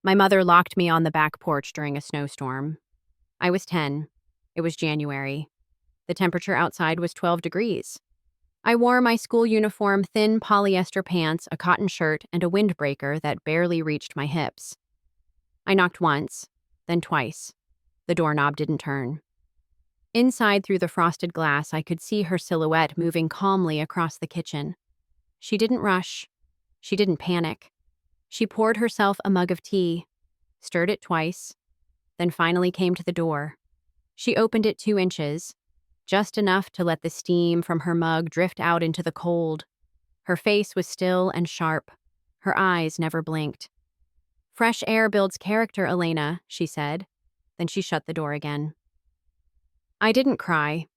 My mother locked me on the back porch during a snowstorm. I was 10. It was January. The temperature outside was 12 degrees. I wore my school uniform, thin polyester pants, a cotton shirt, and a windbreaker that barely reached my hips. I knocked once, then twice. The doorknob didn't turn. Inside, through the frosted glass, I could see her silhouette moving calmly across the kitchen. She didn't rush. She didn't panic. She poured herself a mug of tea, stirred it twice, then finally came to the door. She opened it 2 inches, just enough to let the steam from her mug drift out into the cold. Her face was still and sharp. Her eyes never blinked. "Fresh air builds character, Elena," she said. Then she shut the door again. I didn't cry.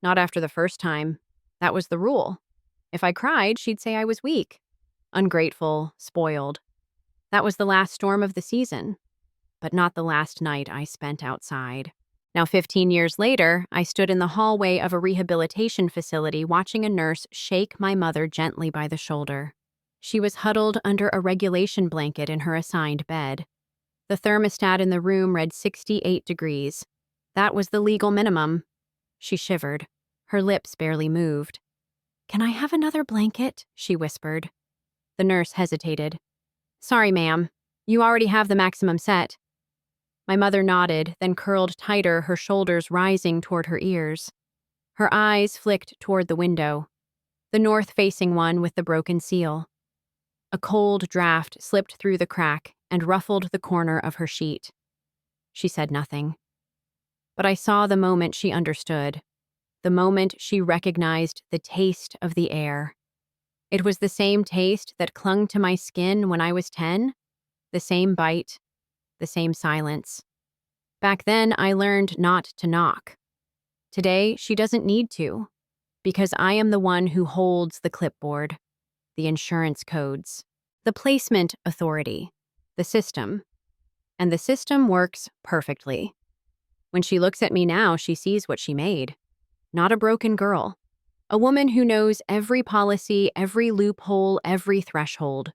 Not after the first time. That was the rule. If I cried, she'd say I was weak, ungrateful, spoiled. That was the last storm of the season, but not the last night I spent outside. Now, 15 years later, I stood in the hallway of a rehabilitation facility watching a nurse shake my mother gently by the shoulder. She was huddled under a regulation blanket in her assigned bed. The thermostat in the room read 68 degrees. That was the legal minimum. She shivered. Her lips barely moved. "Can I have another blanket?" she whispered. The nurse hesitated. "Sorry, ma'am. You already have the maximum set." My mother nodded, then curled tighter, her shoulders rising toward her ears. Her eyes flicked toward the window, the north-facing one with the broken seal. A cold draft slipped through the crack and ruffled the corner of her sheet. She said nothing. But I saw the moment she understood, the moment she recognized the taste of the air. It was the same taste that clung to my skin when I was 10, the same bite, the same silence. Back then, I learned not to knock. Today, she doesn't need to, because I am the one who holds the clipboard, the insurance codes, the placement authority, the system. And the system works perfectly. When she looks at me now, she sees what she made. Not a broken girl. A woman who knows every policy, every loophole, every threshold.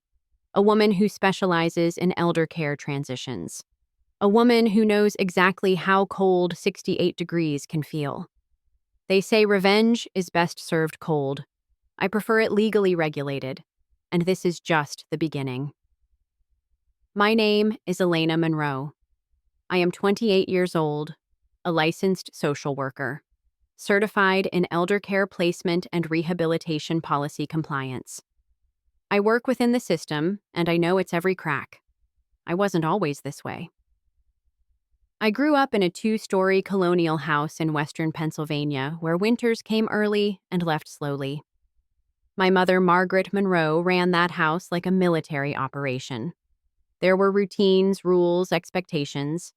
A woman who specializes in elder care transitions. A woman who knows exactly how cold 68 degrees can feel. They say revenge is best served cold. I prefer it legally regulated. And this is just the beginning. My name is Elena Monroe. I am 28 years old, a licensed social worker, certified in elder care placement and rehabilitation policy compliance. I work within the system, and I know its every crack. I wasn't always this way. I grew up in a 2-story colonial house in western Pennsylvania where winters came early and left slowly. My mother, Margaret Monroe, ran that house like a military operation. There were routines, rules, expectations.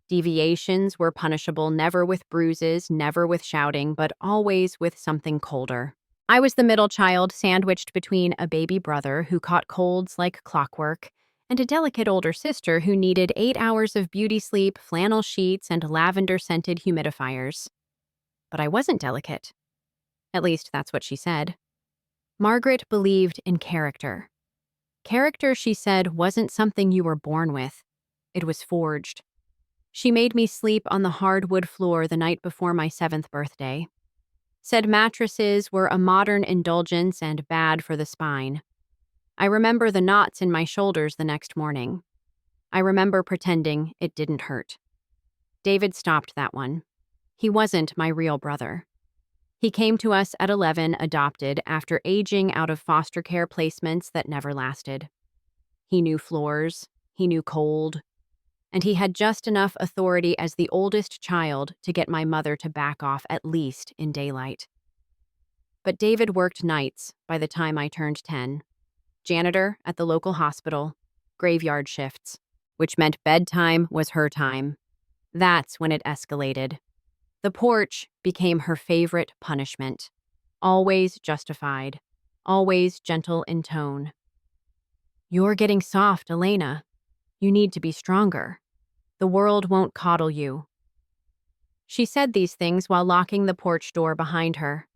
Deviations were punishable, never with bruises, never with shouting, but always with something colder. I was the middle child, sandwiched between a baby brother who caught colds like clockwork and a delicate older sister who needed 8 hours of beauty sleep, flannel sheets, and lavender-scented humidifiers. But I wasn't delicate. At least that's what she said. Margaret believed in character. Character, she said, wasn't something you were born with. It was forged. She made me sleep on the hardwood floor the night before my 7th birthday. Said mattresses were a modern indulgence and bad for the spine. I remember the knots in my shoulders the next morning. I remember pretending it didn't hurt. David stopped that one. He wasn't my real brother. He came to us at 11, adopted, after aging out of foster care placements that never lasted. He knew floors, he knew cold, and he had just enough authority as the oldest child to get my mother to back off at least in daylight. But David worked nights by the time I turned 10. Janitor at the local hospital, graveyard shifts, which meant bedtime was her time. That's when it escalated. The porch became her favorite punishment. Always justified, always gentle in tone. "You're getting soft, Elena. You need to be stronger. The world won't coddle you." She said these things while locking the porch door behind her.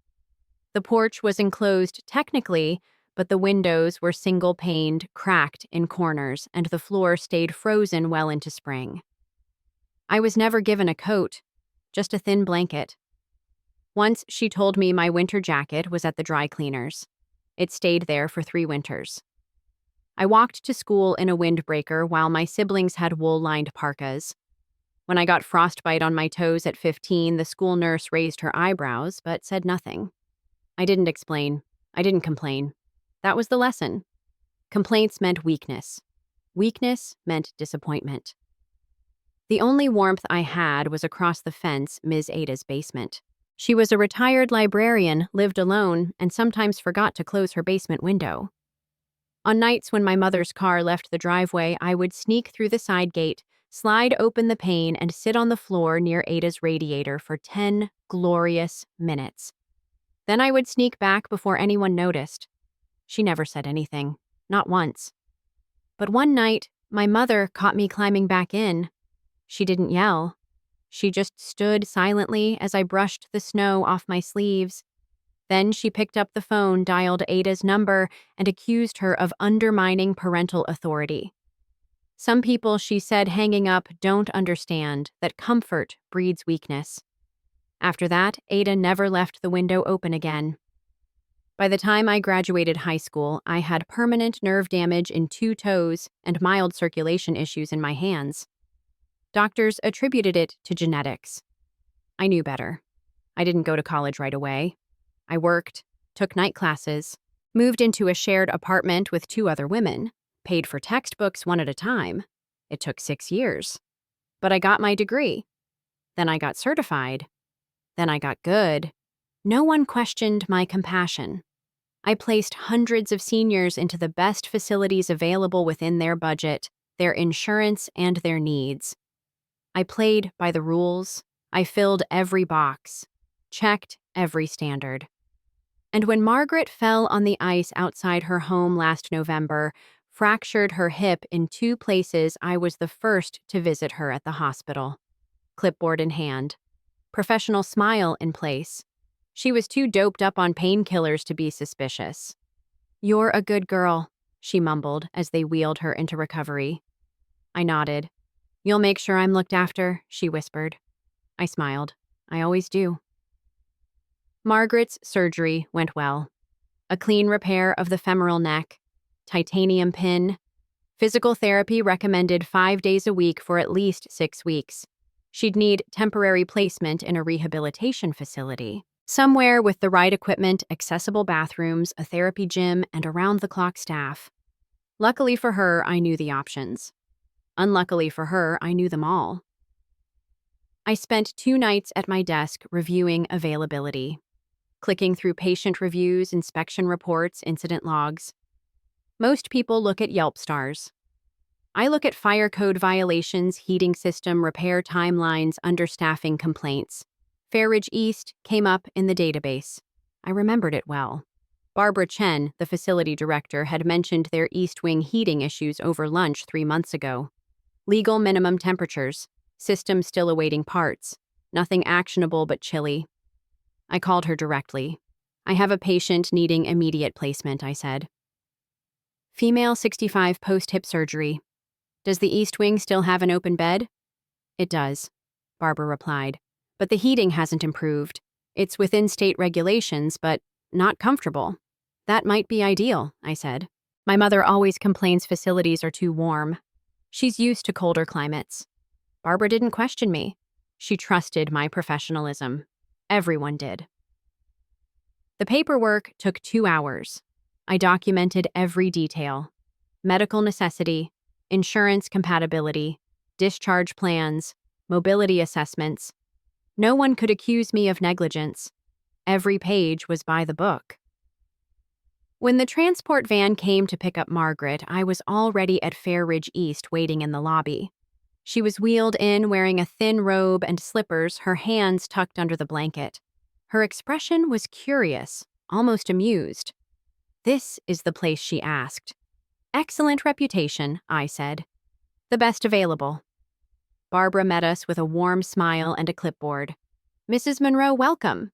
The porch was enclosed technically, but the windows were single-paned, cracked in corners, and the floor stayed frozen well into spring. I was never given a coat, just a thin blanket. Once she told me my winter jacket was at the dry cleaners. It stayed there for 3 winters. I walked to school in a windbreaker while my siblings had wool-lined parkas. When I got frostbite on my toes at 15, the school nurse raised her eyebrows but said nothing. I didn't explain. I didn't complain. That was the lesson. Complaints meant weakness. Weakness meant disappointment. The only warmth I had was across the fence, Ms. Ada's basement. She was a retired librarian, lived alone, and sometimes forgot to close her basement window. On nights when my mother's car left the driveway, I would sneak through the side gate, slide open the pane, and sit on the floor near Ada's radiator for 10 glorious minutes. Then I would sneak back before anyone noticed. She never said anything, not once. But one night, my mother caught me climbing back in. She didn't yell. She just stood silently as I brushed the snow off my sleeves. Then she picked up the phone, dialed Ada's number, and accused her of undermining parental authority. Some people, she said, hanging up, don't understand that comfort breeds weakness. After that, Ada never left the window open again. By the time I graduated high school, I had permanent nerve damage in 2 toes and mild circulation issues in my hands. Doctors attributed it to genetics. I knew better. I didn't go to college right away. I worked, took night classes, moved into a shared apartment with 2 other women, paid for textbooks one at a time. It took 6 years. But I got my degree. Then I got certified. Then I got good. No one questioned my compassion. I placed hundreds of seniors into the best facilities available within their budget, their insurance, and their needs. I played by the rules. I filled every box, checked every standard. And when Margaret fell on the ice outside her home last November, fractured her hip in 2 places, I was the first to visit her at the hospital. Clipboard in hand. Professional smile in place. She was too doped up on painkillers to be suspicious. "You're a good girl," she mumbled as they wheeled her into recovery. I nodded. "You'll make sure I'm looked after," she whispered. I smiled. I always do. Margaret's surgery went well. A clean repair of the femoral neck, titanium pin. Physical therapy recommended 5 days a week for at least 6 weeks. She'd need temporary placement in a rehabilitation facility, somewhere with the right equipment, accessible bathrooms, a therapy gym, and around-the-clock staff. Luckily for her, I knew the options. Unluckily for her, I knew them all. I spent 2 nights at my desk reviewing availability, clicking through patient reviews, inspection reports, incident logs. Most people look at Yelp stars. I look at fire code violations, heating system repair timelines, understaffing complaints. Fair Ridge East came up in the database. I remembered it well. Barbara Chen, the facility director, had mentioned their East Wing heating issues over lunch 3 months ago. Legal minimum temperatures. System still awaiting parts. Nothing actionable but chilly. I called her directly. "I have a patient needing immediate placement," I said. "Female 65 post-hip surgery. Does the East Wing still have an open bed?" "It does," Barbara replied. "But the heating hasn't improved. It's within state regulations, but not comfortable." "That might be ideal," I said. "My mother always complains facilities are too warm. She's used to colder climates." Barbara didn't question me. She trusted my professionalism. Everyone did. The paperwork took 2 hours. I documented every detail. Medical necessity, insurance compatibility, discharge plans, mobility assessments. No one could accuse me of negligence. Every page was by the book. When the transport van came to pick up Margaret, I was already at Fair Ridge East waiting in the lobby. She was wheeled in wearing a thin robe and slippers, her hands tucked under the blanket. Her expression was curious, almost amused. "This is the place?" she asked. "Excellent reputation," I said. "The best available." Barbara met us with a warm smile and a clipboard. "Mrs. Monroe, welcome.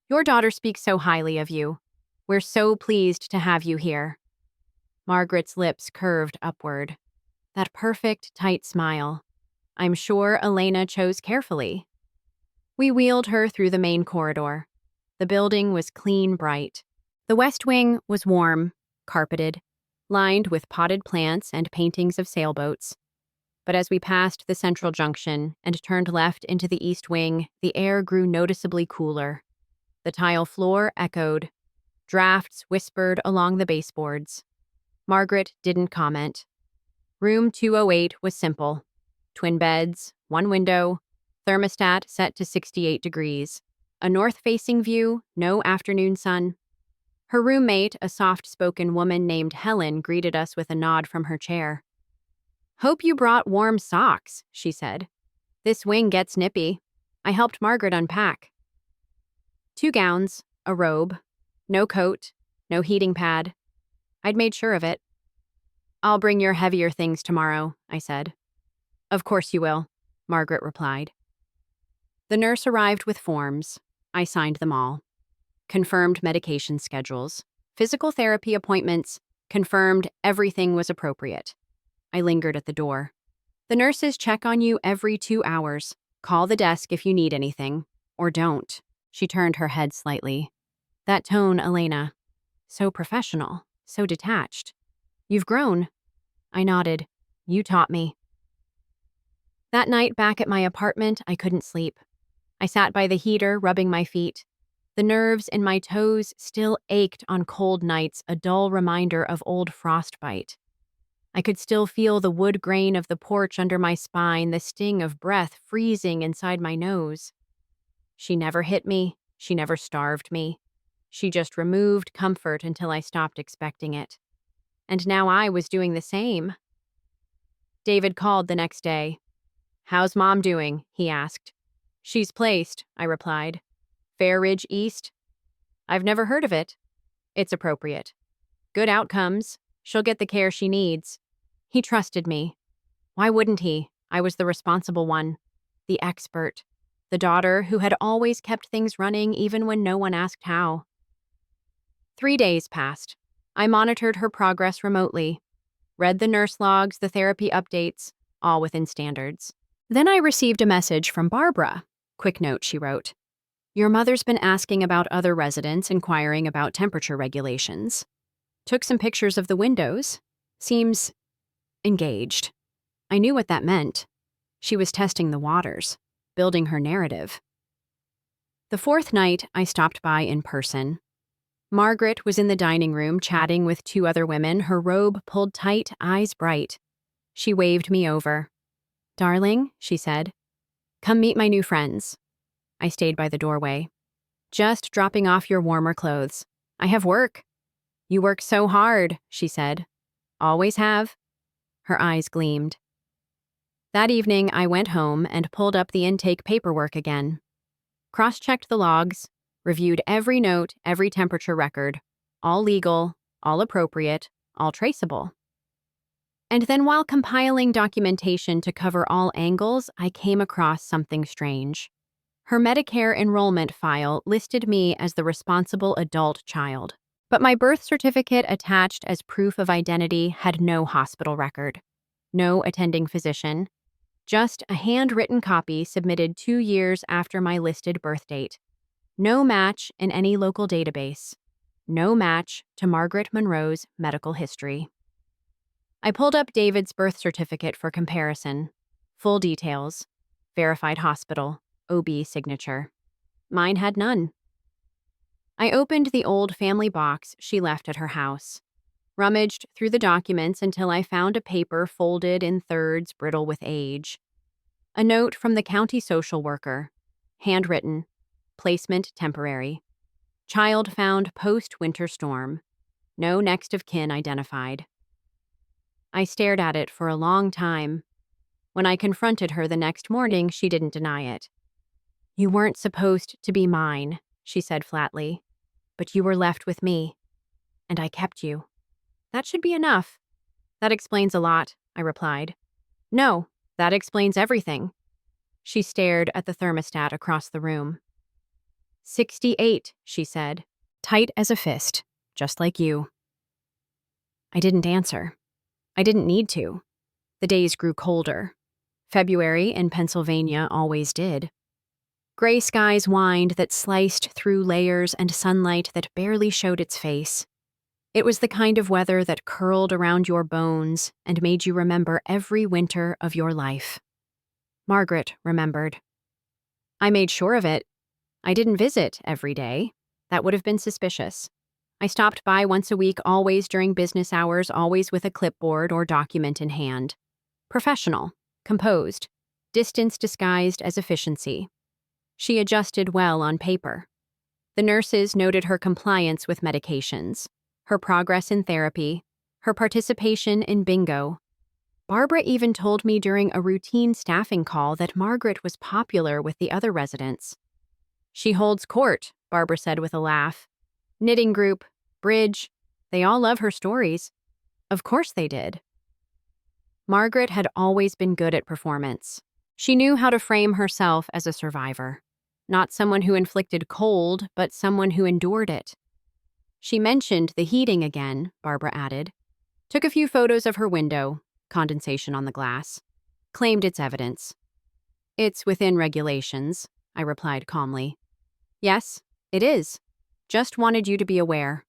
Your daughter speaks so highly of you. We're so pleased to have you here. Margaret's lips curved upward. That perfect, tight smile. I'm sure Elena chose carefully. We wheeled her through the main corridor. The building was clean bright. The West Wing was warm, carpeted, lined with potted plants and paintings of sailboats. But as we passed the central junction and turned left into the East Wing, the air grew noticeably cooler. The tile floor echoed. Drafts whispered along the baseboards. Margaret didn't comment. Room 208 was simple. Twin beds, one window, thermostat set to 68 degrees. A north-facing view, no afternoon sun. Her roommate, a soft-spoken woman named Helen, greeted us with a nod from her chair. "Hope you brought warm socks," she said. "This wing gets nippy." I helped Margaret unpack. 2 gowns, a robe, no coat, no heating pad. I'd made sure of it. "I'll bring your heavier things tomorrow," I said. "Of course you will," Margaret replied. The nurse arrived with forms. I signed them all. Confirmed medication schedules, physical therapy appointments, confirmed everything was appropriate. I lingered at the door. "The nurses check on you every 2 hours. Call the desk if you need anything. Or don't." She turned her head slightly. That tone, Elena. So professional, so detached. "You've grown." I nodded. "You taught me." That night back at my apartment, I couldn't sleep. I sat by the heater, rubbing my feet. The nerves in my toes still ached on cold nights, a dull reminder of old frostbite. I could still feel the wood grain of the porch under my spine, the sting of breath freezing inside my nose. She never hit me. She never starved me. She just removed comfort until I stopped expecting it. And now I was doing the same. David called the next day. "How's Mom doing?" he asked. "She's placed," I replied. "Fair Ridge East?" "I've never heard of it." "It's appropriate. Good outcomes. She'll get the care she needs." He trusted me. Why wouldn't he? I was the responsible one. The expert. The daughter who had always kept things running even when no one asked how. 3 days passed. I monitored her progress remotely. Read the nurse logs, the therapy updates, all within standards. Then I received a message from Barbara. Quick note, she wrote. "Your mother's been asking about other residents, inquiring about temperature regulations. Took some pictures of the windows. Seems engaged." I knew what that meant. She was testing the waters, building her narrative. The 4th night, I stopped by in person. Margaret was in the dining room chatting with 2 other women, her robe pulled tight, eyes bright. She waved me over. "Darling," she said, "come meet my new friends." I stayed by the doorway. "Just dropping off your warmer clothes. I have work." "You work so hard," she said. "Always have." Her eyes gleamed. That evening, I went home and pulled up the intake paperwork again. Cross-checked the logs, reviewed every note, every temperature record. All legal, all appropriate, all traceable. And then while compiling documentation to cover all angles, I came across something strange. Her Medicare enrollment file listed me as the responsible adult child, but my birth certificate attached as proof of identity had no hospital record, no attending physician, just a handwritten copy submitted 2 years after my listed birth date. No match in any local database. No match to Margaret Monroe's medical history. I pulled up David's birth certificate for comparison. Full details. Verified hospital. OB signature. Mine had none. I opened the old family box she left at her house. Rummaged through the documents until I found a paper folded in thirds, brittle with age. A note from the county social worker. Handwritten. Placement temporary. Child found post-winter storm. No next of kin identified. I stared at it for a long time. When I confronted her the next morning, she didn't deny it. "You weren't supposed to be mine," she said flatly, "but you were left with me, and I kept you." "That should be enough." "That explains a lot," I replied. "No, that explains everything." She stared at the thermostat across the room. 68, she said, tight as a fist. just like you." I didn't answer. I didn't need to. The days grew colder. February in Pennsylvania always did. Gray skies whined that sliced through layers and sunlight that barely showed its face. It was the kind of weather that curled around your bones and made you remember every winter of your life. Margaret remembered. I made sure of it. I didn't visit every day. That would have been suspicious. I stopped by once a week, always during business hours, always with a clipboard or document in hand. Professional, composed, distance disguised as efficiency. She adjusted well on paper. The nurses noted her compliance with medications, her progress in therapy, her participation in bingo. Barbara even told me during a routine staffing call that Margaret was popular with the other residents. "She holds court," Barbara said with a laugh. "Knitting group, bridge, they all love her stories." Of course they did. Margaret had always been good at performance. She knew how to frame herself as a survivor. Not someone who inflicted cold, but someone who endured it. She mentioned the heating again, Barbara added. Took a few photos of her window, condensation on the glass. Claimed it's evidence. "It's within regulations," I replied calmly. "Yes, it is. Just wanted you to be aware."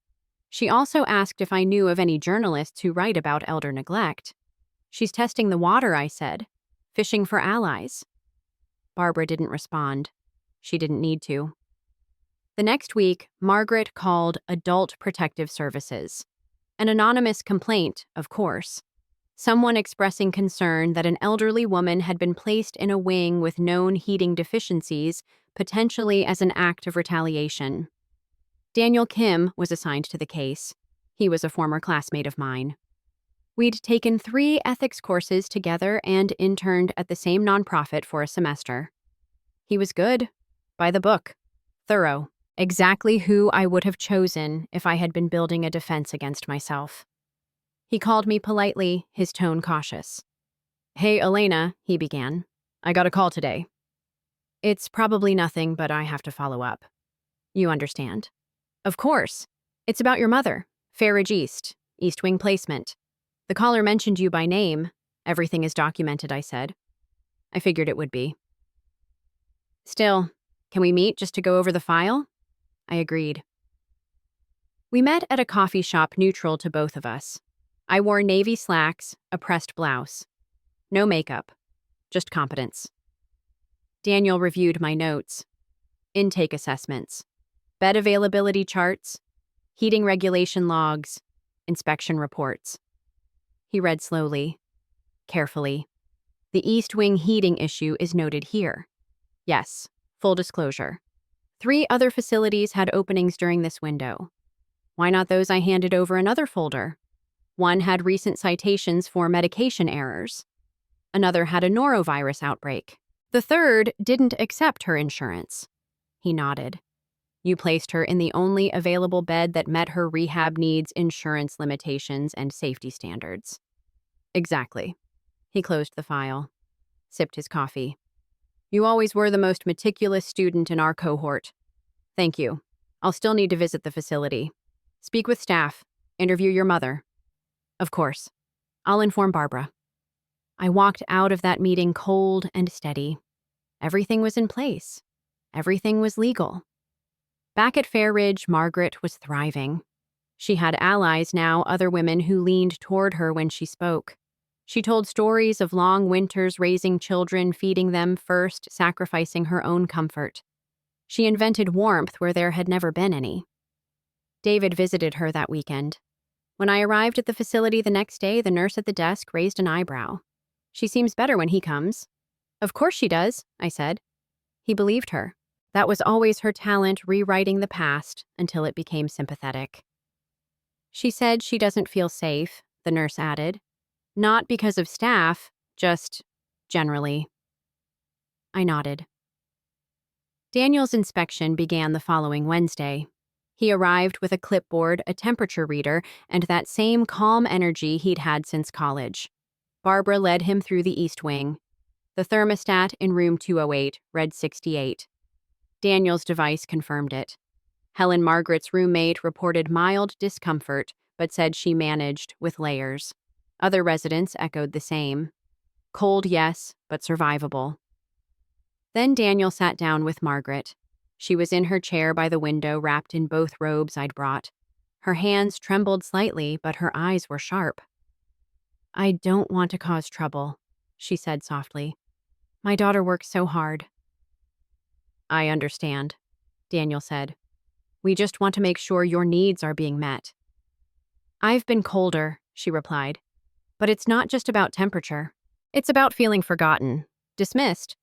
She also asked if I knew of any journalists who write about elder neglect. "She's testing the water," I said. "Fishing for allies." Barbara didn't respond. She didn't need to. The next week, Margaret called Adult Protective Services. An anonymous complaint, of course. Someone expressing concern that an elderly woman had been placed in a wing with known heating deficiencies, potentially as an act of retaliation. Daniel Kim was assigned to the case. He was a former classmate of mine. We'd taken 3 ethics courses together and interned at the same nonprofit for a semester. He was good, by the book, thorough, exactly who I would have chosen if I had been building a defense against myself. He called me politely, his tone cautious. "Hey, Elena," he began. "I got a call today." "It's probably nothing, but I have to follow up. You understand." "Of course. It's about your mother, Fairridge East, East Wing placement. The caller mentioned you by name. Everything is documented," I said. I figured it would be. "Still, can we meet just to go over the file?" I agreed. We met at a coffee shop neutral to both of us. I wore navy slacks, a pressed blouse. No makeup, just competence. Daniel reviewed my notes. Intake assessments, bed availability charts, heating regulation logs, inspection reports. He read slowly, carefully. "The East Wing heating issue is noted here. Yes, full disclosure. 3 other facilities had openings during this window. Why not those I handed over another folder? One had recent citations for medication errors. Another had a norovirus outbreak. The third didn't accept her insurance." He nodded. "You placed her in the only available bed that met her rehab needs, insurance limitations, and safety standards." "Exactly." He closed the file, sipped his coffee. "You always were the most meticulous student in our cohort. Thank you. I'll still need to visit the facility. Speak with staff. Interview your mother." "Of course. I'll inform Barbara." I walked out of that meeting cold and steady. Everything was in place. Everything was legal. Back at Fairridge, Margaret was thriving. She had allies now, other women who leaned toward her when she spoke. She told stories of long winters raising children, feeding them first, sacrificing her own comfort. She invented warmth where there had never been any. David visited her that weekend. When I arrived at the facility the next day, the nurse at the desk raised an eyebrow. "She seems better when he comes." "Of course she does," I said. He believed her. That was always her talent, rewriting the past until it became sympathetic. "She said she doesn't feel safe," the nurse added. "Not because of staff, just generally." I nodded. Daniel's inspection began the following Wednesday. He arrived with a clipboard, a temperature reader, and that same calm energy he'd had since college. Barbara led him through the East Wing. The thermostat in room 208 read 68. Daniel's device confirmed it. Helen Margaret's roommate reported mild discomfort, but said she managed with layers. Other residents echoed the same. Cold, yes, but survivable. Then Daniel sat down with Margaret. She was in her chair by the window, wrapped in both robes I'd brought. Her hands trembled slightly, but her eyes were sharp. "I don't want to cause trouble," she said softly. "My daughter works so hard." "I understand," Daniel said. "We just want to make sure your needs are being met." "I've been colder," she replied. "But it's not just about temperature. It's about feeling forgotten, dismissed.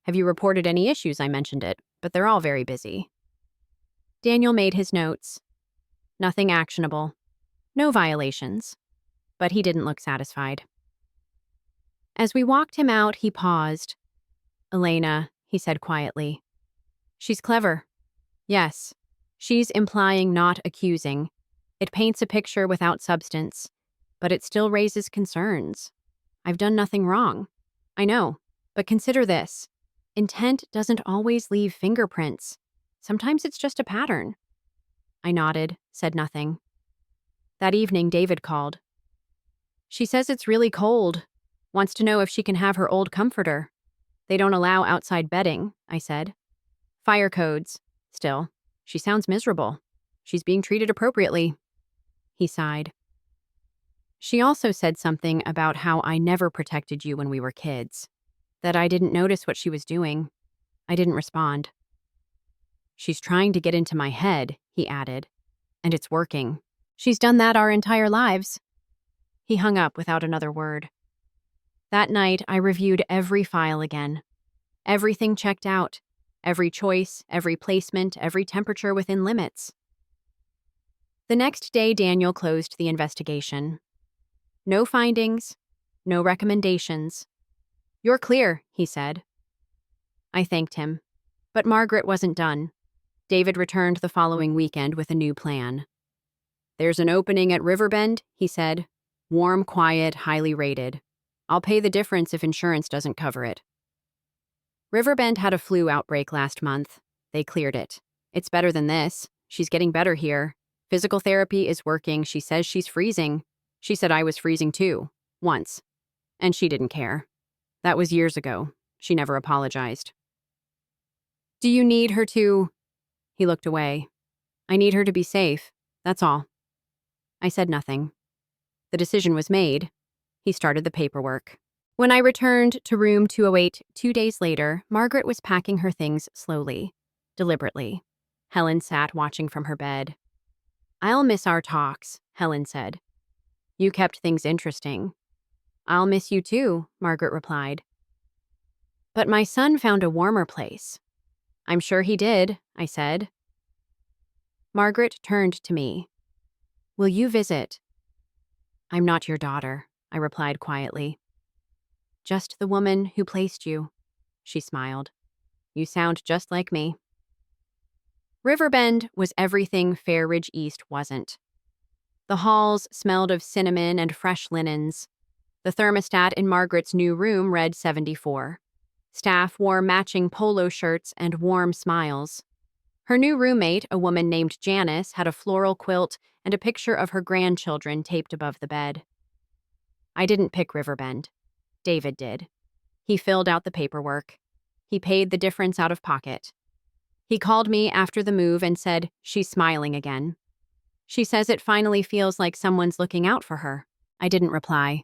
Have you reported any issues? I mentioned it, but they're all very busy." Daniel made his notes. Nothing actionable. No violations. But he didn't look satisfied. As we walked him out, he paused. "Elena," he said quietly. "She's clever." "Yes." She's implying, not accusing. It paints a picture without substance, but it still raises concerns. I've done nothing wrong. I know, but consider this. Intent doesn't always leave fingerprints. Sometimes it's just a pattern. I nodded, said nothing. That evening, David called. "She says it's really cold. Wants to know if she can have her old comforter." "They don't allow outside bedding," I said. "Fire codes. Still, she sounds miserable. She's being treated appropriately." He sighed. "She also said something about how I never protected you when we were kids. That I didn't notice what she was doing." I didn't respond. "She's trying to get into my head," he added. "And it's working. She's done that our entire lives." He hung up without another word. That night, I reviewed every file again. Everything checked out. Every choice, every placement, every temperature within limits. The next day, Daniel closed the investigation. No findings, no recommendations. "You're clear," he said. I thanked him. But Margaret wasn't done. David returned the following weekend with a new plan. "There's an opening at Riverbend," he said. "Warm, quiet, highly rated. I'll pay the difference if insurance doesn't cover it." Riverbend had a flu outbreak last month. They cleared it. "It's better than this. She's getting better here. Physical therapy is working. She says she's freezing. She said I was freezing too. Once. And she didn't care. That was years ago. She never apologized." "Do you need her to—" He looked away. "I need her to be safe. That's all." I said nothing. The decision was made. He started the paperwork. When I returned to room 208 2 days later, Margaret was packing her things slowly, deliberately. Helen sat watching from her bed. "I'll miss our talks," Helen said. "You kept things interesting." "I'll miss you too," Margaret replied. "But my son found a warmer place." "I'm sure he did," I said. Margaret turned to me. "Will you visit?" "I'm not your daughter," I replied quietly. "Just the woman who placed you," she smiled. "You sound just like me." Riverbend was everything Fair Ridge East wasn't. The halls smelled of cinnamon and fresh linens. The thermostat in Margaret's new room read 74. Staff wore matching polo shirts and warm smiles. Her new roommate, a woman named Janice, had a floral quilt and a picture of her grandchildren taped above the bed. I didn't pick Riverbend. David did. He filled out the paperwork. He paid the difference out of pocket. He called me after the move and said, "She's smiling again. She says it finally feels like someone's looking out for her." I didn't reply,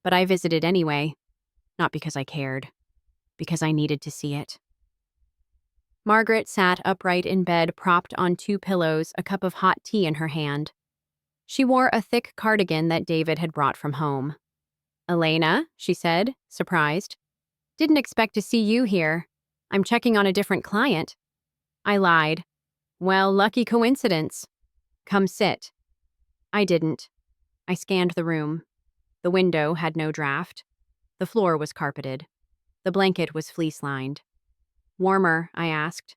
but I visited anyway. Not because I cared, because I needed to see it. Margaret sat upright in bed, propped on 2 pillows, a cup of hot tea in her hand. She wore a thick cardigan that David had brought from home. "Elena," she said, surprised. "Didn't expect to see you here. I'm checking on a different client." I lied. "Well, lucky coincidence. Come sit." I didn't. I scanned the room. The window had no draft. The floor was carpeted. The blanket was fleece-lined. "Warmer?" I asked.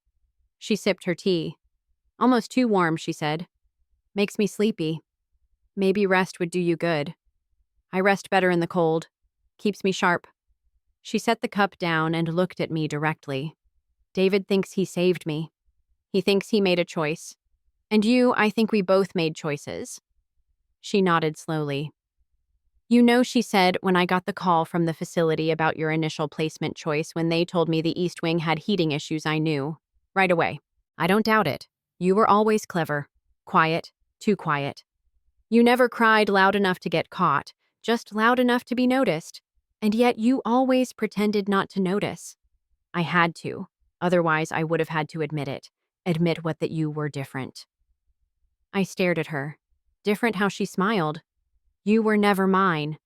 She sipped her tea. "Almost too warm," she said. "Makes me sleepy. Maybe rest would do you good." "I rest better in the cold. Keeps me sharp." She set the cup down and looked at me directly. "David thinks he saved me. He thinks he made a choice. And you, I think we both made choices. She nodded slowly. You know, she said when I got the call from the facility about your initial placement choice when they told me the East Wing had heating issues, I knew. Right away. I don't doubt it. You were always clever. Quiet. Too quiet. You never cried loud enough to get caught, just loud enough to be noticed. And yet you always pretended not to notice. I had to. Otherwise, I would have had to admit it. Admit that you were different. I stared at her. Different how she smiled. You were never mine.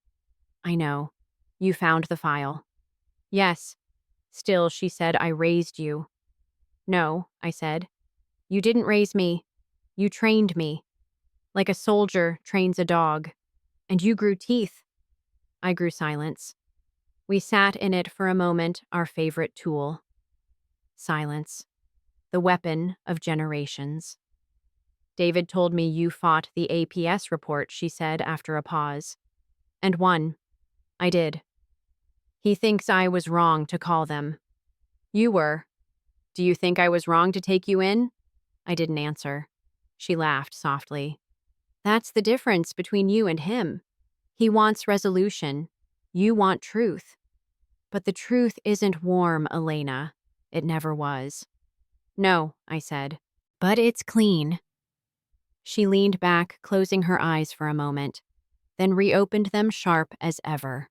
I know. You found the file. Yes. Still, she said, I raised you. No, I said. You didn't raise me. You trained me. Like a soldier trains a dog. And you grew teeth. I grew silence. We sat in it for a moment, our favorite tool. Silence. The weapon of generations. David told me you fought the APS report, she said after a pause. And won. I did. He thinks I was wrong to call them. You were. Do you think I was wrong to take you in? I didn't answer. She laughed softly. That's the difference between you and him. He wants resolution. You want truth. But the truth isn't warm, Elena. It never was. No, I said. But it's clean. She leaned back, closing her eyes for a moment, then reopened them sharp as ever.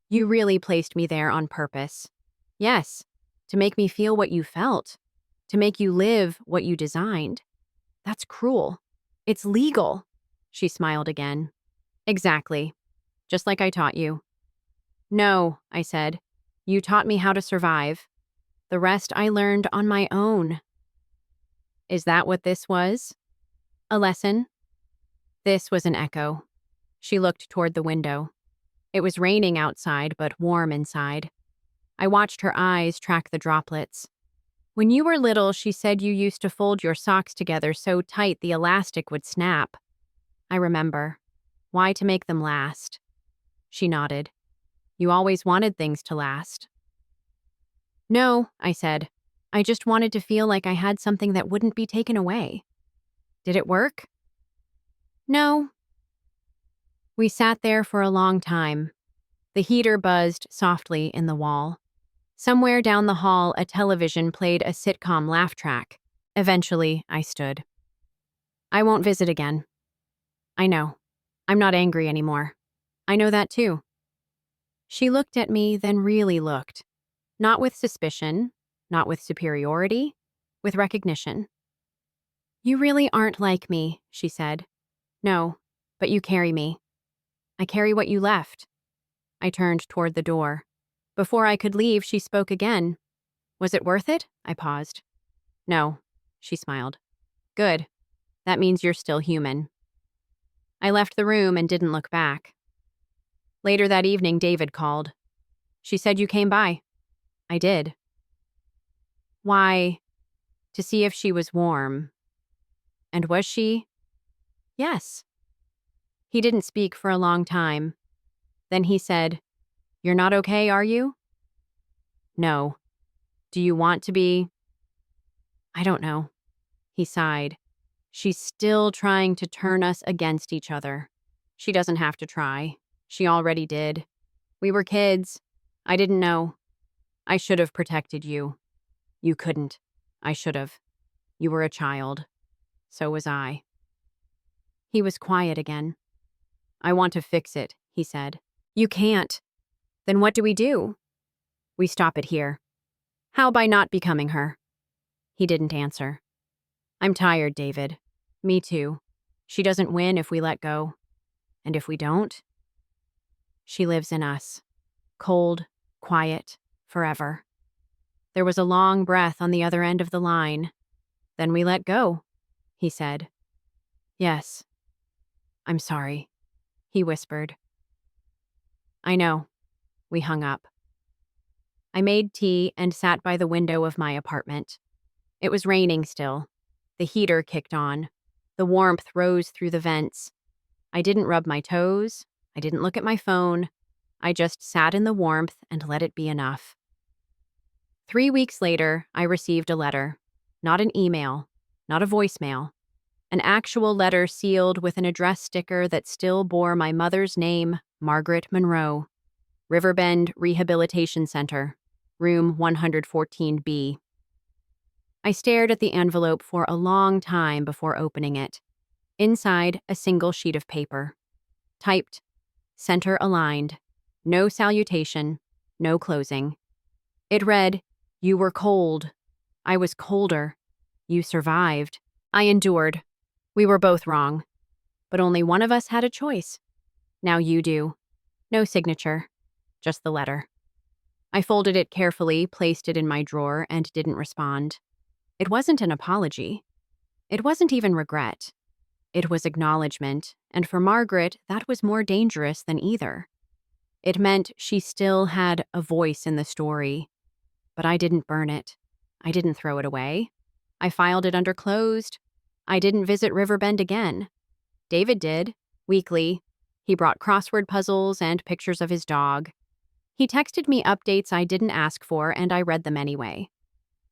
You really placed me there on purpose. Yes, to make me feel what you felt, to make you live what you designed. That's cruel. It's legal. She smiled again. Exactly. Just like I taught you. No, I said. You taught me how to survive. The rest I learned on my own. Is that what this was? A lesson? This was an echo. She looked toward the window. It was raining outside, but warm inside. I watched her eyes track the droplets. When you were little, she said you used to fold your socks together so tight the elastic would snap. I remember. Why to make them last? She nodded. You always wanted things to last. No, I said. I just wanted to feel like I had something that wouldn't be taken away. Did it work? No. We sat there for a long time. The heater buzzed softly in the wall. Somewhere down the hall, a television played a sitcom laugh track. Eventually, I stood. I won't visit again. I know. I'm not angry anymore. I know that too. She looked at me, then really looked. Not with suspicion, not with superiority, with recognition. You really aren't like me, she said. No, but you carry me. I carry what you left. I turned toward the door. Before I could leave, she spoke again. Was it worth it? I paused. No, she smiled. Good. That means you're still human. I left the room and didn't look back. Later that evening, David called. She said you came by. I did. Why? To see if she was warm. And was she? Yes. He didn't speak for a long time. Then he said, You're not okay, are you? No. Do you want to be? I don't know. He sighed. She's still trying to turn us against each other. She doesn't have to try. She already did. We were kids. I didn't know. I should have protected you. You couldn't. I should have. You were a child. So was I. He was quiet again. I want to fix it, he said. You can't. Then what do we do? We stop it here. How by not becoming her? He didn't answer. I'm tired, David. Me too. She doesn't win if we let go. And if we don't? She lives in us. Cold, quiet, forever. There was a long breath on the other end of the line. Then we let go, he said. Yes. I'm sorry, he whispered. I know. We hung up. I made tea and sat by the window of my apartment. It was raining still. The heater kicked on. The warmth rose through the vents. I didn't rub my toes. I didn't look at my phone. I just sat in the warmth and let it be enough. 3 weeks later, I received a letter. Not an email. Not a voicemail. An actual letter sealed with an address sticker that still bore my mother's name, Margaret Monroe. Riverbend Rehabilitation Center, room 114B. I stared at the envelope for a long time before opening it. Inside, a single sheet of paper. Typed, center aligned, no salutation, no closing. It read, "You were cold. I was colder. You survived. I endured. We were both wrong. But only one of us had a choice. Now you do. No signature, just the letter." I folded it carefully, placed it in my drawer, and didn't respond. It wasn't an apology. It wasn't even regret. It was acknowledgement, and for Margaret, that was more dangerous than either. It meant she still had a voice in the story. But I didn't burn it. I didn't throw it away. I filed it under closed. I didn't visit Riverbend again. David did, weekly. He brought crossword puzzles and pictures of his dog. He texted me updates I didn't ask for, and I read them anyway.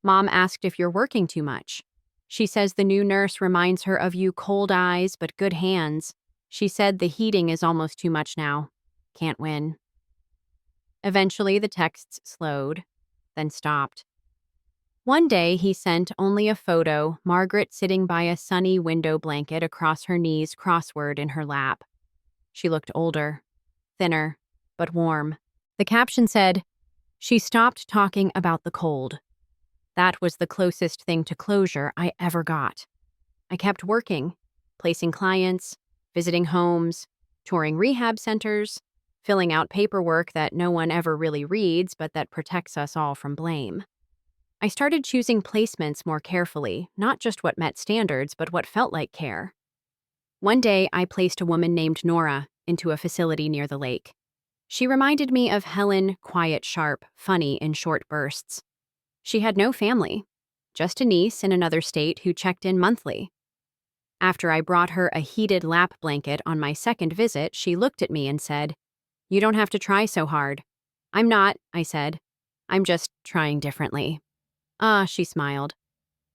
Mom asked if you're working too much. She says the new nurse reminds her of you, cold eyes but good hands. She said the heating is almost too much now. Can't win. Eventually, the texts slowed, then stopped. One day, he sent only a photo, Margaret sitting by a sunny window blanket across her knees, crossword in her lap. She looked older, thinner, but warm. The caption said, "She stopped talking about the cold." That was the closest thing to closure I ever got. I kept working, placing clients, visiting homes, touring rehab centers, filling out paperwork that no one ever really reads but that protects us all from blame. I started choosing placements more carefully, not just what met standards, but what felt like care. One day, I placed a woman named Nora into a facility near the lake. She reminded me of Helen, quiet, sharp, funny in short bursts. She had no family, just a niece in another state who checked in monthly. After I brought her a heated lap blanket on my second visit, she looked at me and said, "You don't have to try so hard." "I'm not," I said. "I'm just trying differently." "Ah," she smiled.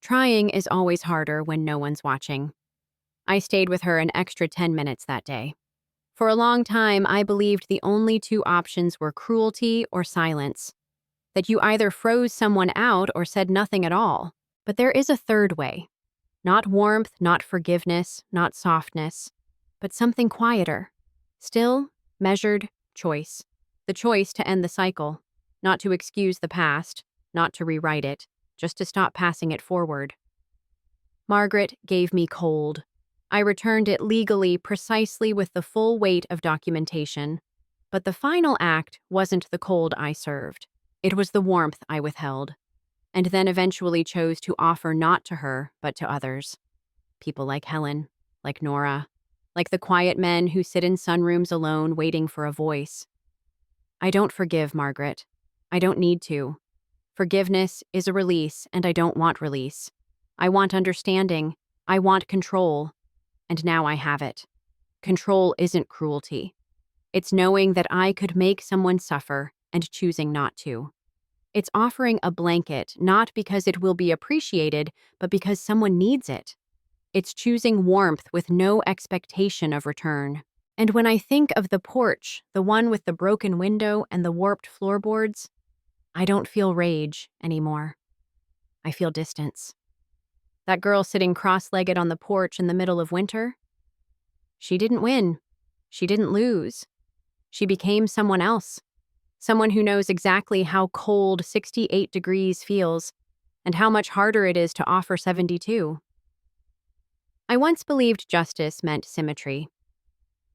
"Trying is always harder when no one's watching." I stayed with her an extra 10 minutes that day. For a long time, I believed the only two options were cruelty or silence, that you either froze someone out or said nothing at all. But there is a third way. Not warmth, not forgiveness, not softness, but something quieter. Still, measured choice. The choice to end the cycle, not to excuse the past, not to rewrite it, just to stop passing it forward. Margaret gave me cold. I returned it legally, precisely with the full weight of documentation. But the final act wasn't the cold I served. It was the warmth I withheld, and then eventually chose to offer not to her, but to others. People like Helen, like Nora, like the quiet men who sit in sunrooms alone waiting for a voice. I don't forgive, Margaret. I don't need to. Forgiveness is a release, and I don't want release. I want understanding. I want control. And now I have it. Control isn't cruelty. It's knowing that I could make someone suffer and choosing not to. It's offering a blanket, not because it will be appreciated, but because someone needs it. It's choosing warmth with no expectation of return. And when I think of the porch, the one with the broken window and the warped floorboards, I don't feel rage anymore. I feel distance. That girl sitting cross-legged on the porch in the middle of winter, she didn't win. She didn't lose. She became someone else. Someone who knows exactly how cold 68 degrees feels and how much harder it is to offer 72. I once believed justice meant symmetry.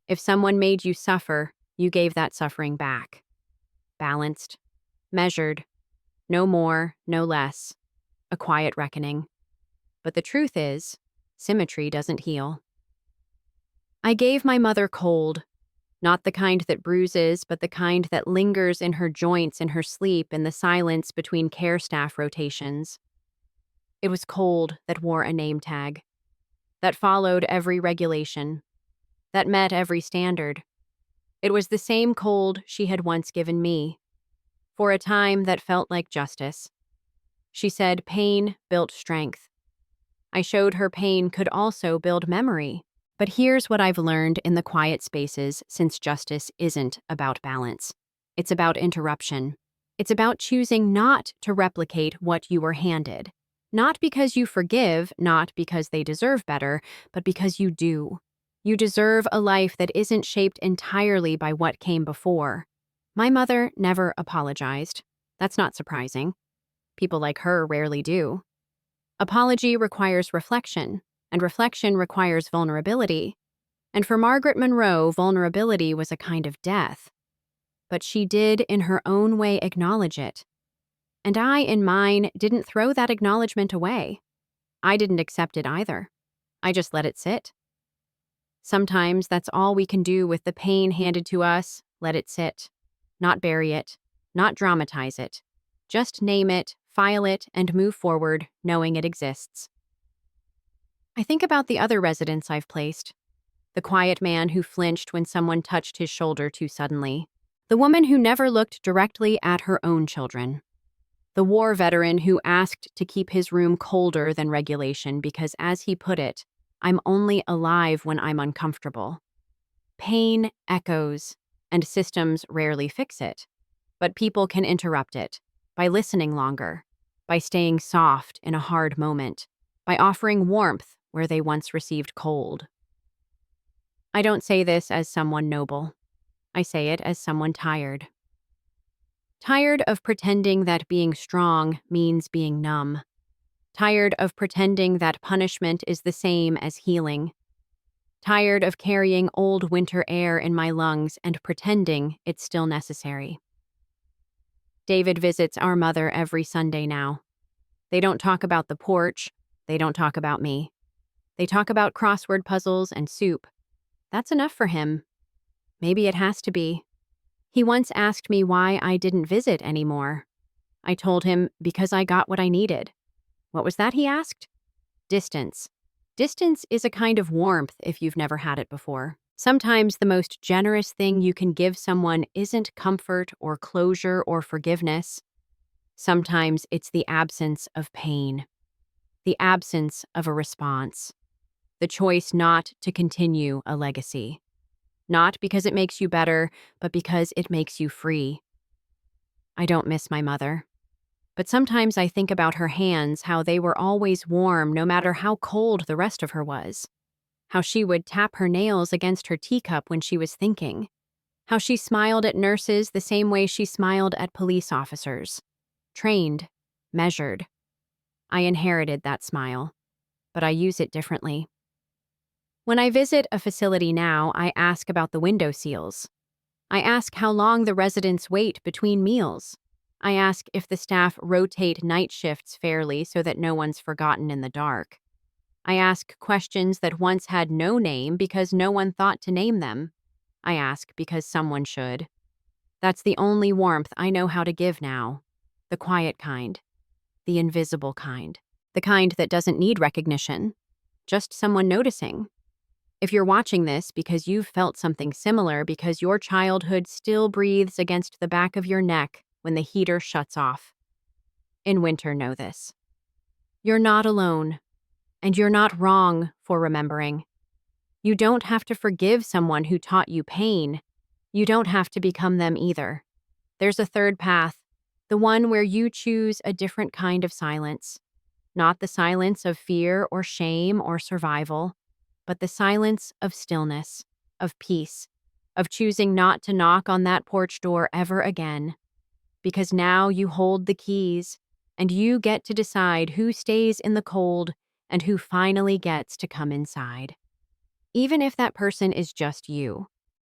If someone made you suffer, you gave that suffering back. Balanced, measured, no more, no less, a quiet reckoning. But the truth is, symmetry doesn't heal. I gave my mother cold, not the kind that bruises, but the kind that lingers in her joints in her sleep in the silence between care staff rotations. It was cold that wore a name tag, that followed every regulation, that met every standard. It was the same cold she had once given me, for a time that felt like justice. She said pain built strength. I showed her pain could also build memory. But here's what I've learned in the quiet spaces since justice isn't about balance. It's about interruption. It's about choosing not to replicate what you were handed. Not because you forgive, not because they deserve better, but because you do. You deserve a life that isn't shaped entirely by what came before. My mother never apologized. That's not surprising. People like her rarely do. Apology requires reflection, and reflection requires vulnerability. And for Margaret Monroe, vulnerability was a kind of death. But she did, in her own way, acknowledge it. And I, in mine, didn't throw that acknowledgement away. I didn't accept it either. I just let it sit. Sometimes that's all we can do with the pain handed to us, let it sit. Not bury it, not dramatize it. Just name it, file it, and move forward, knowing it exists. I think about the other residents I've placed. The quiet man who flinched when someone touched his shoulder too suddenly. The woman who never looked directly at her own children. The war veteran who asked to keep his room colder than regulation because, as he put it, I'm only alive when I'm uncomfortable. Pain echoes, and systems rarely fix it. But people can interrupt it by listening longer, by staying soft in a hard moment, by offering warmth where they once received cold. I don't say this as someone noble. I say it as someone tired. Tired of pretending that being strong means being numb. Tired of pretending that punishment is the same as healing. Tired of carrying old winter air in my lungs and pretending it's still necessary. David visits our mother every Sunday now. They don't talk about the porch. They don't talk about me. They talk about crossword puzzles and soup. That's enough for him. Maybe it has to be. He once asked me why I didn't visit anymore. I told him because I got what I needed. What was that, he asked? Distance. Distance is a kind of warmth if you've never had it before. Sometimes the most generous thing you can give someone isn't comfort or closure or forgiveness. Sometimes it's the absence of pain, the absence of a response, the choice not to continue a legacy. Not because it makes you better, but because it makes you free. I don't miss my mother. But sometimes I think about her hands, how they were always warm no matter how cold the rest of her was. How she would tap her nails against her teacup when she was thinking. How she smiled at nurses the same way she smiled at police officers. Trained, measured. I inherited that smile, but I use it differently. When I visit a facility now, I ask about the window seals. I ask how long the residents wait between meals. I ask if the staff rotate night shifts fairly so that no one's forgotten in the dark. I ask questions that once had no name because no one thought to name them. I ask because someone should. That's the only warmth I know how to give now. The quiet kind. The invisible kind. The kind that doesn't need recognition. Just someone noticing. If you're watching this because you've felt something similar, because your childhood still breathes against the back of your neck when the heater shuts off. In winter, know this. You're not alone, and you're not wrong for remembering. You don't have to forgive someone who taught you pain. You don't have to become them either. There's a third path, the one where you choose a different kind of silence. Not the silence of fear or shame or survival, but the silence of stillness, of peace, of choosing not to knock on that porch door ever again. Because now you hold the keys, and you get to decide who stays in the cold and who finally gets to come inside. Even if that person is just you.